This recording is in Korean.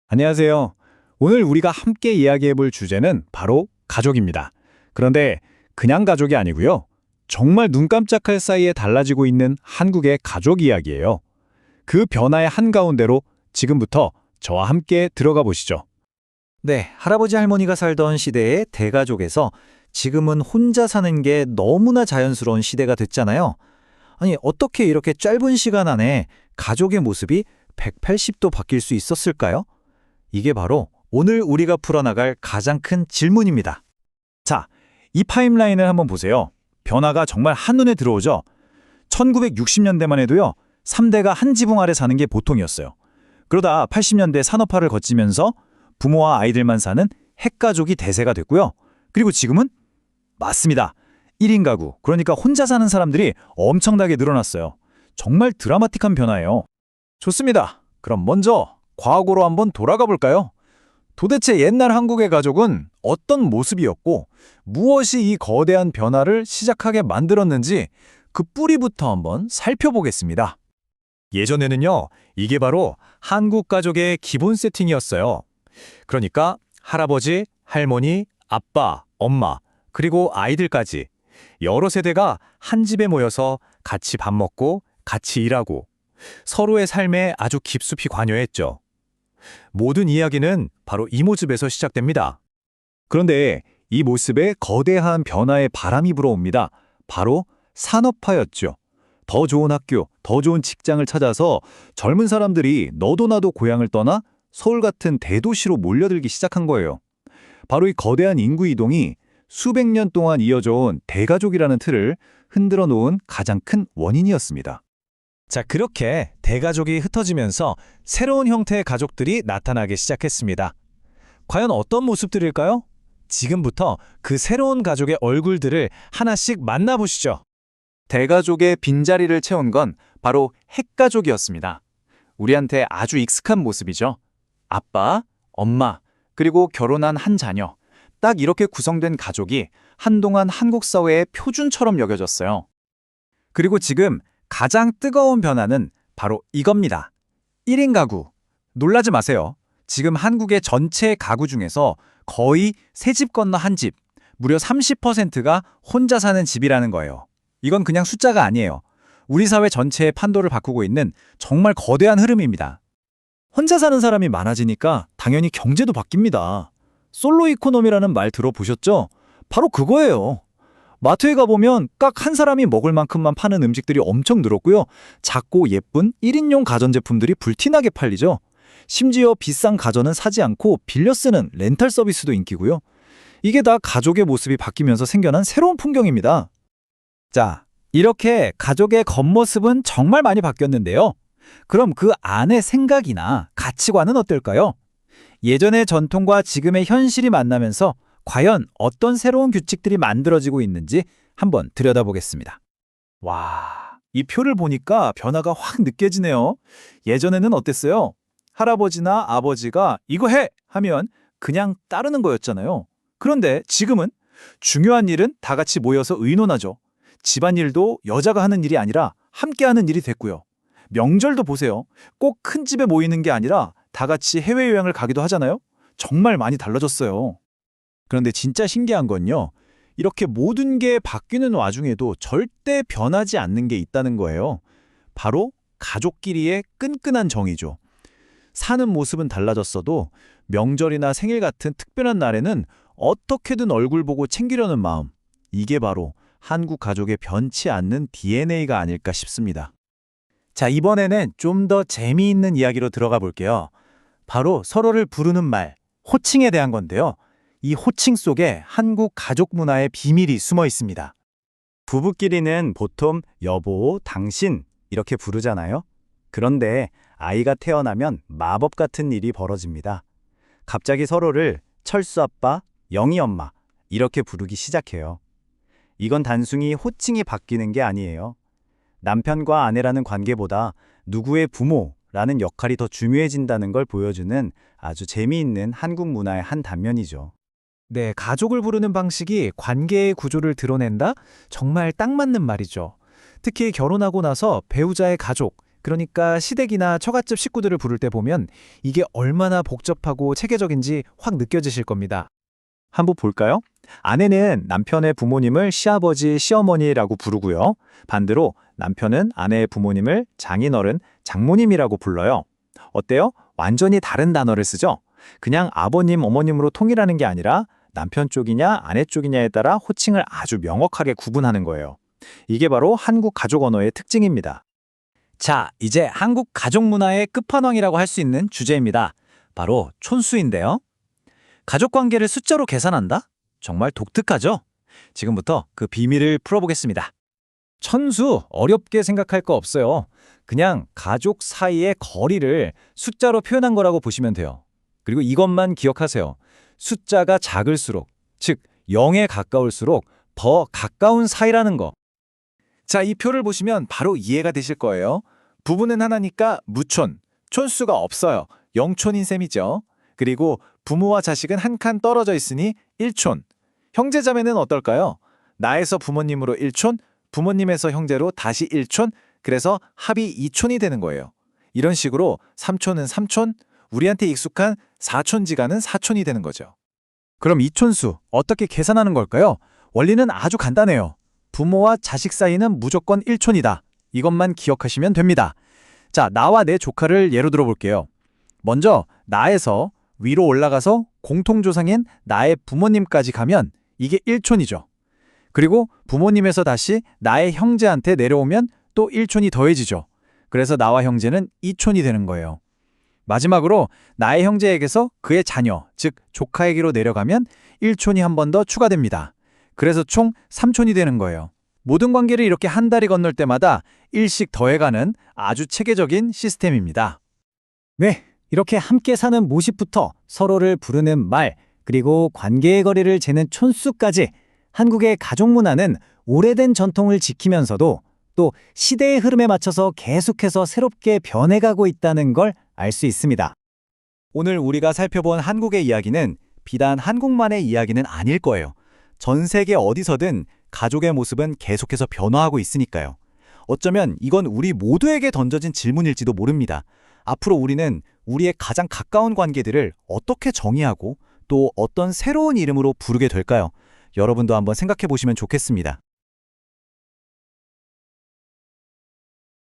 안녕하세요. 오늘 우리가 함께 이야기해 볼 주제는 바로 가족입니다. 그런데 그냥 가족이 아니고요. 정말 눈 깜짝할 사이에 달라지고 있는 한국의 가족 이야기예요. 그 변화의 한가운데로 지금부터 저와 함께 들어가 보시죠. 네, 할아버지 할머니가 살던 시대의 대가족에서 지금은 혼자 사는 게 너무나 자연스러운 시대가 됐잖아요. 아니, 어떻게 이렇게 짧은 시간 안에 가족의 모습이 180도 바뀔 수 있었을까요? 이게 바로 오늘 우리가 풀어나갈 가장 큰 질문입니다. 자, 이 타임라인을 한번 보세요. 변화가 정말 한눈에 들어오죠? 1960년대만 해도요. 3대가 한 지붕 아래 사는 게 보통이었어요. 그러다 80년대 산업화를 거치면서 부모와 아이들만 사는 핵가족이 대세가 됐고요. 그리고 지금은 맞습니다. 1인 가구, 그러니까 혼자 사는 사람들이 엄청나게 늘어났어요. 정말 드라마틱한 변화예요. 좋습니다. 그럼 먼저 과거로 한번 돌아가 볼까요? 도대체 옛날 한국의 가족은 어떤 모습이었고 무엇이 이 거대한 변화를 시작하게 만들었는지 그 뿌리부터 한번 살펴보겠습니다. 예전에는요, 이게 바로 한국 가족의 기본 세팅이었어요. 그러니까 할아버지, 할머니, 아빠, 엄마, 그리고 아이들까지 여러 세대가 한 집에 모여서 같이 밥 먹고 같이 일하고 서로의 삶에 아주 깊숙이 관여했죠. 모든 이야기는 바로 이 모습에서 시작됩니다. 그런데 이 모습에 거대한 변화의 바람이 불어옵니다. 바로 산업화였죠. 더 좋은 학교, 더 좋은 직장을 찾아서 젊은 사람들이 너도 나도 고향을 떠나 서울 같은 대도시로 몰려들기 시작한 거예요. 바로 이 거대한 인구 이동이 수백 년 동안 이어져 온 대가족이라는 틀을 흔들어 놓은 가장 큰 원인이었습니다. 자, 그렇게 대가족이 흩어지면서 새로운 형태의 가족들이 나타나기 시작했습니다. 과연 어떤 모습들일까요? 지금부터 그 새로운 가족의 얼굴들을 하나씩 만나보시죠. 대가족의 빈자리를 채운 건 바로 핵가족이었습니다. 우리한테 아주 익숙한 모습이죠. 아빠, 엄마, 그리고 결혼한 한 자녀. 딱 이렇게 구성된 가족이 한동안 한국 사회의 표준처럼 여겨졌어요. 그리고 지금 가장 뜨거운 변화는 바로 이겁니다. 1인 가구. 놀라지 마세요. 지금 한국의 전체 가구 중에서 거의 세 집 건너 한 집, 무려 30%가 혼자 사는 집이라는 거예요. 이건 그냥 숫자가 아니에요. 우리 사회 전체의 판도를 바꾸고 있는 정말 거대한 흐름입니다. 혼자 사는 사람이 많아지니까 당연히 경제도 바뀝니다. 솔로 이코노미라는 말 들어보셨죠? 바로 그거예요. 마트에 가보면 딱 한 사람이 먹을 만큼만 파는 음식들이 엄청 늘었고요. 작고 예쁜 1인용 가전제품들이 불티나게 팔리죠. 심지어 비싼 가전은 사지 않고 빌려 쓰는 렌탈 서비스도 인기고요. 이게 다 가족의 모습이 바뀌면서 생겨난 새로운 풍경입니다. 자, 이렇게 가족의 겉모습은 정말 많이 바뀌었는데요. 그럼 그 안의 생각이나 가치관은 어떨까요? 예전의 전통과 지금의 현실이 만나면서 과연 어떤 새로운 규칙들이 만들어지고 있는지 한번 들여다보겠습니다. 와, 이 표를 보니까 변화가 확 느껴지네요. 예전에는 어땠어요? 할아버지나 아버지가 이거 해! 하면 그냥 따르는 거였잖아요. 그런데 지금은 중요한 일은 다 같이 모여서 의논하죠. 집안일도 여자가 하는 일이 아니라 함께 하는 일이 됐고요. 명절도 보세요. 꼭 큰 집에 모이는 게 아니라 다 같이 해외여행을 가기도 하잖아요. 정말 많이 달라졌어요. 그런데 진짜 신기한 건요. 이렇게 모든 게 바뀌는 와중에도 절대 변하지 않는 게 있다는 거예요. 바로 가족끼리의 끈끈한 정이죠. 사는 모습은 달라졌어도 명절이나 생일 같은 특별한 날에는 어떻게든 얼굴 보고 챙기려는 마음. 이게 바로 한국 가족의 변치 않는 DNA가 아닐까 싶습니다. 자, 이번에는 좀 더 재미있는 이야기로 들어가 볼게요. 바로 서로를 부르는 말, 호칭에 대한 건데요. 이 호칭 속에 한국 가족 문화의 비밀이 숨어 있습니다. 부부끼리는 보통 여보, 당신 이렇게 부르잖아요. 그런데 아이가 태어나면 마법 같은 일이 벌어집니다. 갑자기 서로를 철수 아빠, 영희 엄마 이렇게 부르기 시작해요. 이건 단순히 호칭이 바뀌는 게 아니에요. 남편과 아내라는 관계보다 누구의 부모라는 역할이 더 중요해진다는 걸 보여주는 아주 재미있는 한국 문화의 한 단면이죠. 네, 가족을 부르는 방식이 관계의 구조를 드러낸다? 정말 딱 맞는 말이죠. 특히 결혼하고 나서 배우자의 가족, 그러니까 시댁이나 처갓집 식구들을 부를 때 보면 이게 얼마나 복잡하고 체계적인지 확 느껴지실 겁니다. 한번 볼까요? 아내는 남편의 부모님을 시아버지, 시어머니라고 부르고요. 반대로 남편은 아내의 부모님을 장인어른, 장모님이라고 불러요. 어때요? 완전히 다른 단어를 쓰죠? 그냥 아버님, 어머님으로 통일하는 게 아니라 남편 쪽이냐 아내 쪽이냐에 따라 호칭을 아주 명확하게 구분하는 거예요. 이게 바로 한국 가족 언어의 특징입니다. 자, 이제 한국 가족 문화의 끝판왕이라고 할 수 있는 주제입니다. 바로 촌수인데요. 가족 관계를 숫자로 계산한다? 정말 독특하죠? 지금부터 그 비밀을 풀어보겠습니다. 천수, 어렵게 생각할 거 없어요. 그냥 가족 사이의 거리를 숫자로 표현한 거라고 보시면 돼요. 그리고 이것만 기억하세요. 숫자가 작을수록, 즉 0에 가까울수록 더 가까운 사이라는 거. 자, 이 표를 보시면 바로 이해가 되실 거예요. 부부는 하나니까 무촌, 촌수가 없어요. 영촌인 셈이죠. 그리고 부모와 자식은 한 칸 떨어져 있으니 1촌. 형제자매는 어떨까요? 나에서 부모님으로 1촌, 부모님에서 형제로 다시 1촌, 그래서 합이 2촌이 되는 거예요. 이런 식으로 3촌은 3촌, 우리한테 익숙한 4촌지간은 4촌이 되는 거죠. 그럼 이 촌수 어떻게 계산하는 걸까요? 원리는 아주 간단해요. 부모와 자식 사이는 무조건 1촌이다. 이것만 기억하시면 됩니다. 자, 나와 내 조카를 예로 들어볼게요. 먼저 나에서 위로 올라가서 공통조상인 나의 부모님까지 가면 이게 1촌이죠. 그리고 부모님에서 다시 나의 형제한테 내려오면 또 1촌이 더해지죠. 그래서 나와 형제는 2촌이 되는 거예요. 마지막으로 나의 형제에게서 그의 자녀, 즉 조카에게로 내려가면 1촌이 한 번 더 추가됩니다. 그래서 총 3촌이 되는 거예요. 모든 관계를 이렇게 한 다리 건널 때마다 1씩 더해가는 아주 체계적인 시스템입니다. 네, 이렇게 함께 사는 모습부터 서로를 부르는 말, 그리고 관계의 거리를 재는 촌수까지 한국의 가족 문화는 오래된 전통을 지키면서도 또 시대의 흐름에 맞춰서 계속해서 새롭게 변해가고 있다는 걸 알 수 있습니다. 오늘 우리가 살펴본 한국의 이야기는 비단 한국만의 이야기는 아닐 거예요. 전 세계 어디서든 가족의 모습은 계속해서 변화하고 있으니까요. 어쩌면 이건 우리 모두에게 던져진 질문일지도 모릅니다. 앞으로 우리는 우리의 가장 가까운 관계들을 어떻게 정의하고 또 어떤 새로운 이름으로 부르게 될까요? 여러분도 한번 생각해 보시면 좋겠습니다.